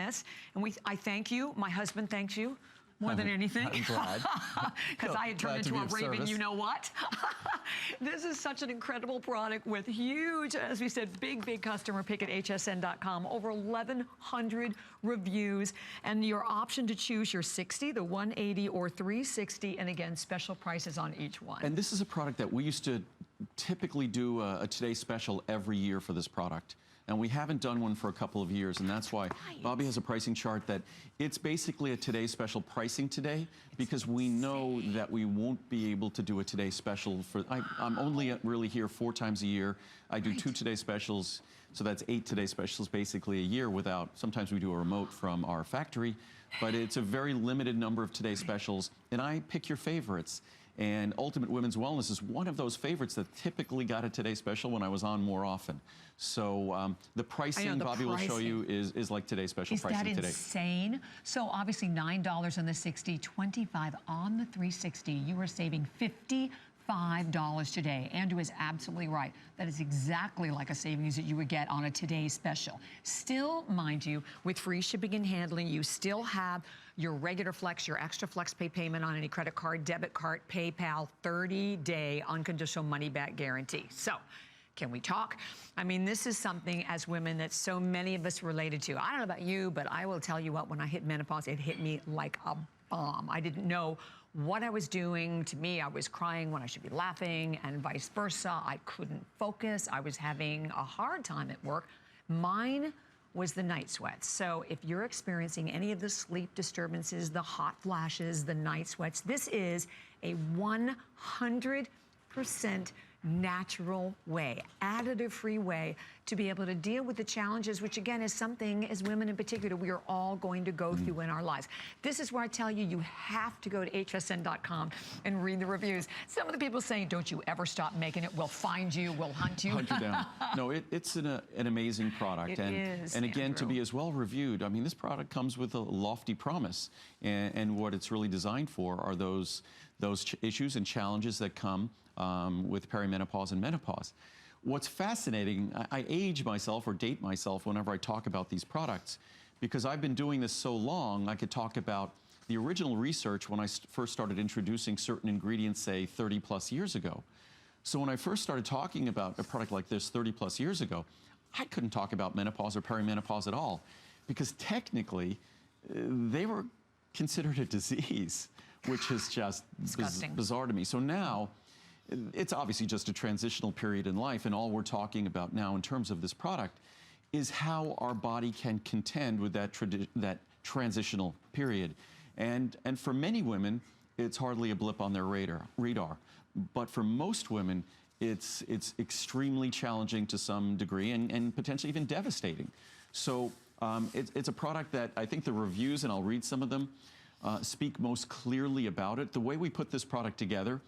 Yes, and I thank you. My husband thanks you more than anything. I'm glad. Because I had turned into a raving you-know-what. This is such an incredible product with huge, as we said, big customer pick at hsn.com. Over 1,100 reviews. And your option to choose your 60, the 180, or 360. And again, special prices on each one. And this is a product that we used to typically do a Today Special every year for this product. And we haven't done one for a couple of years, and that's why Bobby has a pricing chart that it's basically a Today Special pricing today, because we know that we won't be able to do a Today Special for, I'm only really here 4 times a year. I do 2 Today Specials, so that's 8 Today Specials basically a year without, sometimes we do a remote from our factory, but it's a very limited number of Today Specials, and I pick your favorites. And Ultimate Women's Wellness is one of those favorites that typically got a Today Special when I was on more often. So the pricing, Bobby will show you, is like Today's Special pricing today. Is that insane? So obviously $9 on the 60, $25 on the 360. You are saving $55 today. Andrew is absolutely right. That is exactly like a savings that you would get on a Today's Special. Still, mind you, with free shipping and handling, you still have your regular flex, your extra flex pay payment on any credit card, debit card, PayPal, 30-day unconditional money-back guarantee. So, can we talk? I mean, this is something as women that so many of us related to. I don't know about you, but I will tell you what, when I hit menopause, it hit me like a bomb. I didn't know what I was doing. To me, I was crying when I should be laughing, and vice versa. I couldn't focus. I was having a hard time at work. Mine was the night sweats. So if you're experiencing any of the sleep disturbances, the hot flashes, the night sweats, this is a 100% natural way, additive-free way to be able to deal with the challenges, which again is something as women in particular we are all going to go through in our lives. This is where I tell you, you have to go to hsn.com and read the reviews. Some of the people saying, don't you ever stop making it, we'll find you, we'll hunt you. Hunt you down. No, it's an amazing product. It is, and again, Andrew, to be as well reviewed, I mean, this product comes with a lofty promise, and what it's really designed for are those issues and challenges that come with perimenopause and menopause. What's fascinating, I age myself or date myself whenever I talk about these products, because I've been doing this so long, I could talk about the original research when I first started introducing certain ingredients, say 30 plus years ago. So when I first started talking about a product like this 30 plus years ago, I couldn't talk about menopause or perimenopause at all, because technically they were considered a disease, which is just bizarre to me. So now, it's obviously just a transitional period in life, and all we're talking about now in terms of this product is how our body can contend with that transitional period. And for many women, it's hardly a blip on their radar. But for most women, it's extremely challenging to some degree, and potentially even devastating. So it's a product that I think the reviews, and I'll read some of them, speak most clearly about it. The way we put this product together,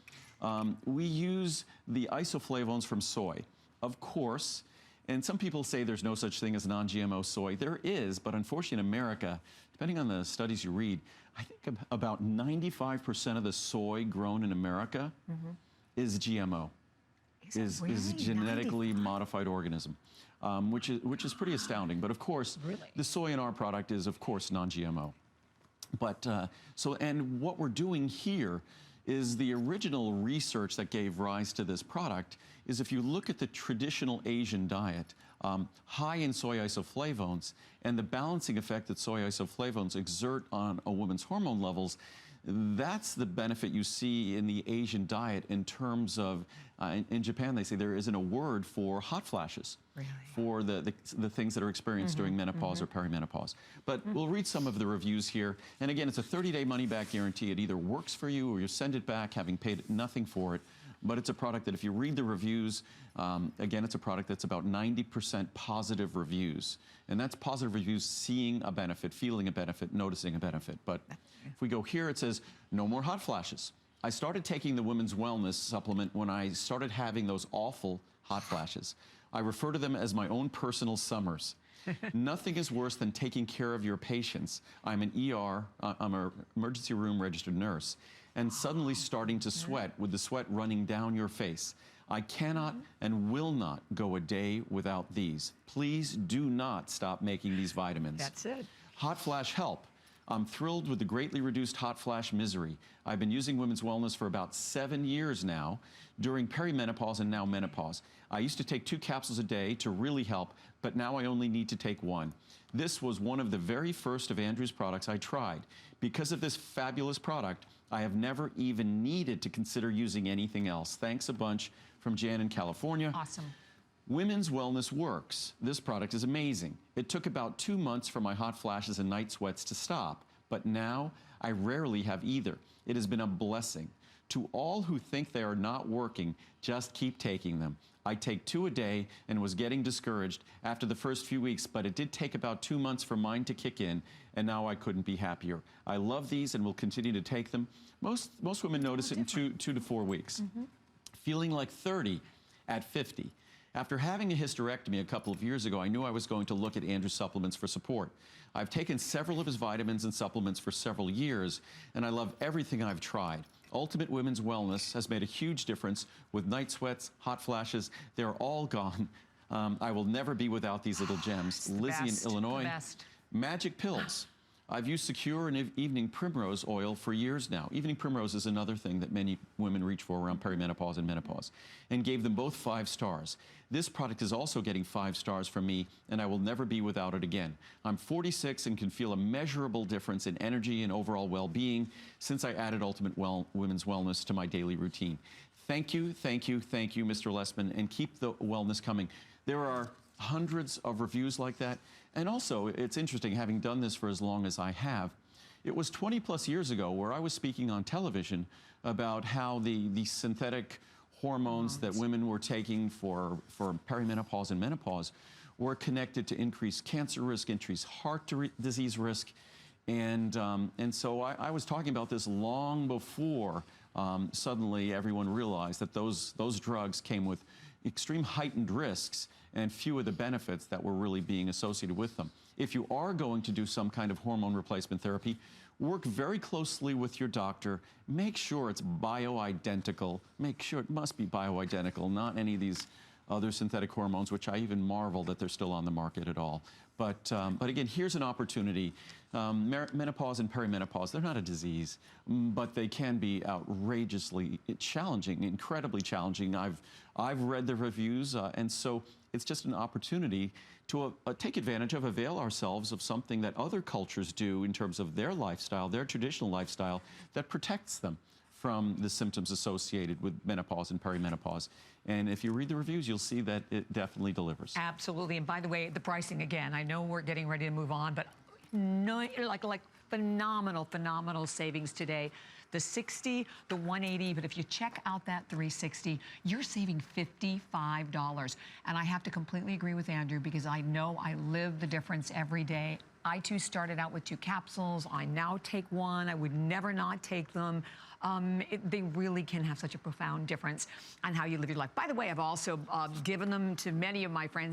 we use the isoflavones from soy, of course, and some people say there's no such thing as non-GMO soy. There is, but unfortunately in America, depending on the studies you read, I think about 95% of the soy grown in America is GMO, is genetically modified organism, which is pretty astounding. But of course, the soy in our product is, of course, non-GMO. But and what we're doing here is the original research that gave rise to this product is, if you look at the traditional Asian diet, high in soy isoflavones, and the balancing effect that soy isoflavones exert on a woman's hormone levels, that's the benefit you see in the Asian diet in terms of, in Japan they say there isn't a word for hot flashes, for the things that are experienced during menopause or perimenopause. But we'll read some of the reviews here. And again, it's a 30-day money-back guarantee. It either works for you or you send it back having paid nothing for it. But it's a product that if you read the reviews, again, it's a product that's about 90% positive reviews. And that's positive reviews, seeing a benefit, feeling a benefit, noticing a benefit. But if we go here, it says, no more hot flashes. I started taking the Women's Wellness supplement when I started having those awful hot flashes. I refer to them as my own personal summers. Nothing is worse than taking care of your patients. I'm an I'm an emergency room registered nurse, and suddenly starting to sweat with the sweat running down your face. I cannot and will not go a day without these. Please do not stop making these vitamins. That's it. Hot flash help. I'm thrilled with the greatly reduced hot flash misery. I've been using Women's Wellness for about 7 years now, during perimenopause and now menopause. I used to take 2 capsules a day to really help, but now I only need to take 1. This was one of the very first of Andrew's products I tried. Because of this fabulous product, I have never even needed to consider using anything else. Thanks a bunch from Jan in California. Awesome. Women's Wellness works. This product is amazing. It took about 2 months for my hot flashes and night sweats to stop, but now I rarely have either. It has been a blessing. To all who think they are not working, just keep taking them. I take 2 a day and was getting discouraged after the first few weeks, but it did take about 2 months for mine to kick in, and now I couldn't be happier. I love these and will continue to take them. Most women notice it in 2 to 4 weeks. Feeling like 30 at 50. After having a hysterectomy a couple of years ago, I knew I was going to look at Andrew's supplements for support. I've taken several of his vitamins and supplements for several years, and I love everything I've tried. Ultimate Women's Wellness has made a huge difference with night sweats, hot flashes. They're all gone. I will never be without these little gems. Lizzie in Illinois. Magic pills. I've used Secure and Evening Primrose oil for years now. Evening Primrose is another thing that many women reach for around perimenopause and menopause, and gave them both 5 stars. This product is also getting 5 stars from me, and I will never be without it again. I'm 46 and can feel a measurable difference in energy and overall well-being since I added Ultimate Women's Wellness to my daily routine. Thank you, thank you, thank you, Mr. Lessman, and keep the wellness coming. There are hundreds of reviews like that. And also, it's interesting, having done this for as long as I have, it was 20+ years ago where I was speaking on television about how the synthetic hormones that women were taking for perimenopause and menopause were connected to increased cancer risk, increased heart disease risk. And so I was talking about this long before suddenly everyone realized that those drugs came with extreme heightened risks and few of the benefits that were really being associated with them. If you are going to do some kind of hormone replacement therapy, work very closely with your doctor. Make sure it's bioidentical. Make sure it must be bioidentical, not any of these other synthetic hormones, which I even marvel that they're still on the market at all. But again, here's an opportunity. Menopause and perimenopause, they're not a disease, but they can be outrageously challenging, incredibly challenging. I've read the reviews, and so it's just an opportunity to take advantage of, avail ourselves of something that other cultures do in terms of their lifestyle, their traditional lifestyle, that protects them from the symptoms associated with menopause and perimenopause. And if you read the reviews, you'll see that it definitely delivers. Absolutely. And by the way, the pricing again, I know we're getting ready to move on, but no, like phenomenal savings today. The 60, the 180, but if you check out that 360, you're saving $55. And I have to completely agree with Andrew because I know I live the difference every day. I too started out with 2 capsules. I now take 1. I would never not take them. They really can have such a profound difference on how you live your life. By the way, I've also given them to many of my friends.